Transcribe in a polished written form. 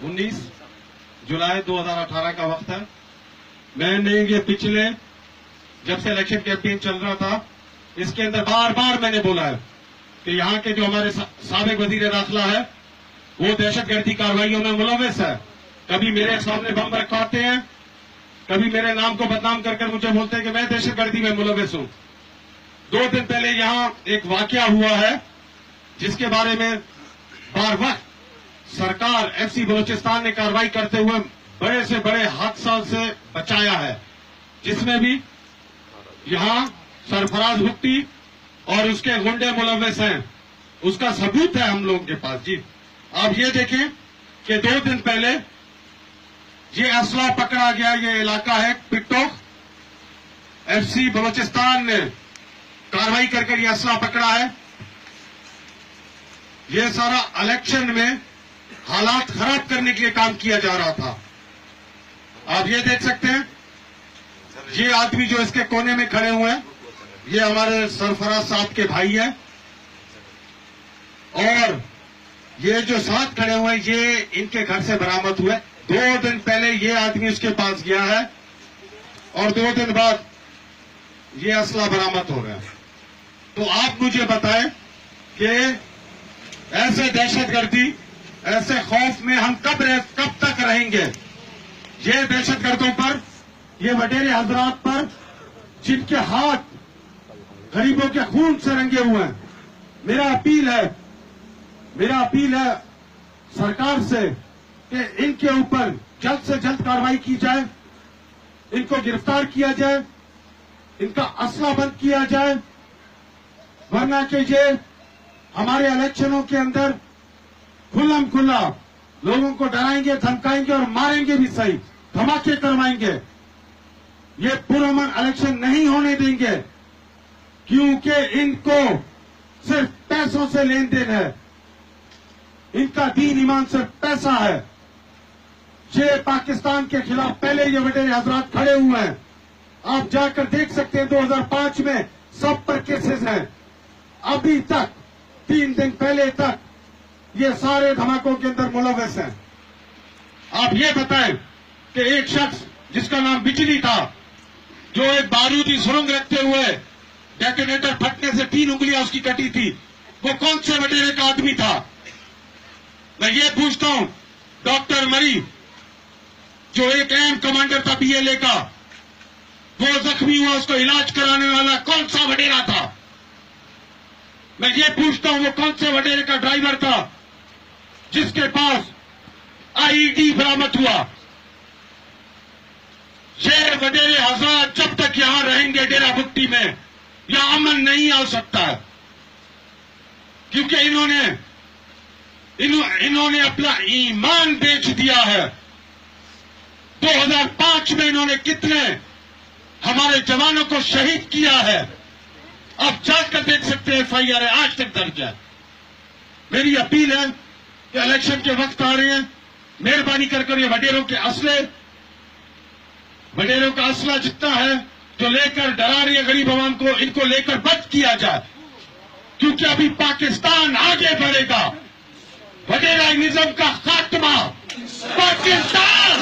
19 जुलाई 2018 का वक्त है। मैंने ये पिछले जब से इलेक्शन कैंपेन चल रहा था इसके अंदर बार बार मैंने बोला है कि यहाँ के जो हमारे साबिक वजीर दाखिला है वो दहशतगर्दी कार्रवाइयों में मुलव्वस है। कभी मेरे सामने बम रखवाते हैं, कभी मेरे नाम को बदनाम कर मुझे बोलते हैं कि मैं दहशतगर्दी में मुलव्वस हूं। 2 दिन पहले यहाँ एक वाकया हुआ है जिसके बारे में बार वक्त सरकार एफसी बलोचिस्तान ने कार्रवाई करते हुए बड़े से बड़े हादसा से बचाया है, जिसमें भी यहाँ सरफराज भुट्टी और उसके गुंडे मुलव्वस हैं। उसका सबूत है हम लोगों के पास। जी आप ये देखें कि 2 दिन पहले ये असला पकड़ा गया। ये इलाका है पिट्टोक, एफसी बलोचिस्तान ने कार्रवाई करके ये असला पकड़ा है। ये सारा इलेक्शन में हालात खराब करने के लिए काम किया जा रहा था। आप ये देख सकते हैं, ये आदमी जो इसके कोने में खड़े हुए हैं ये हमारे सरफराज साहब के भाई हैं, और ये जो साथ खड़े हुए हैं ये इनके घर से बरामद हुए। 2 दिन पहले ये आदमी उसके पास गया है और 2 दिन बाद ये असला बरामद हो गया। तो आप मुझे बताएं कि ऐसे दहशतगर्दी, ऐसे खौफ में हम कब तक रहेंगे? ये दहशतगर्दों पर, ये वडेरे हजरात पर जिनके हाथ गरीबों के खून से रंगे हुए हैं, मेरा अपील है सरकार से कि इनके ऊपर जल्द से जल्द कार्रवाई की जाए, इनको गिरफ्तार किया जाए, इनका असला बंद किया जाए, वरना कि ये हमारे इलेक्शनों के अंदर खुल्लम खुल्ला लोगों को डराएंगे, धमकाएंगे और मारेंगे भी सही, धमाके करवाएंगे। ये पुरअमन इलेक्शन नहीं होने देंगे, क्योंकि इनको सिर्फ पैसों से लेन देन है, इनका दीन ईमान सिर्फ पैसा है। ये पाकिस्तान के खिलाफ पहले ये वडेरे हजरात खड़े हुए हैं। आप जाकर देख सकते हैं 2005 में सब पर केसेस हैं। अभी तक 3 दिन पहले तक ये सारे धमाकों के अंदर मुलव्वस हैं। आप ये बताएं कि एक शख्स जिसका नाम बिजली था, जो एक बारूदी सुरंग रखते हुए डेटोनेटर फटने से 3 उंगलियां उसकी कटी थी, वो कौन से वडेरे का आदमी था? मैं ये पूछता हूं, डॉक्टर मरी जो एक अहम कमांडर था बीएलए का, वो जख्मी हुआ, उसको इलाज कराने वाला कौन सा वडेरा था? मैं ये पूछता हूं, वो कौन से वडेरे का ड्राइवर था जिसके पास आईईडी बरामद हुआ? ये वडेरे हजरात जब तक यहां रहेंगे डेरा भुट्टी में, यहां अमन नहीं आ सकता है, क्योंकि इन्होंने अपना ईमान बेच दिया है। 2005 में इन्होंने कितने हमारे जवानों को शहीद किया है, आप जाकर देख सकते हैं। एफआईआर आज तक दर्ज है। मेरी अपील है कि इलेक्शन के वक्त आ रहे हैं, मेहरबानी कर ये वडेरों का असला जितना है जो लेकर डरा रही है गरीब आवाम को, इनको लेकर बच किया जाए, क्योंकि अभी पाकिस्तान आगे बढ़ेगा। वडेराइज्म का खात्मा, पाकिस्तान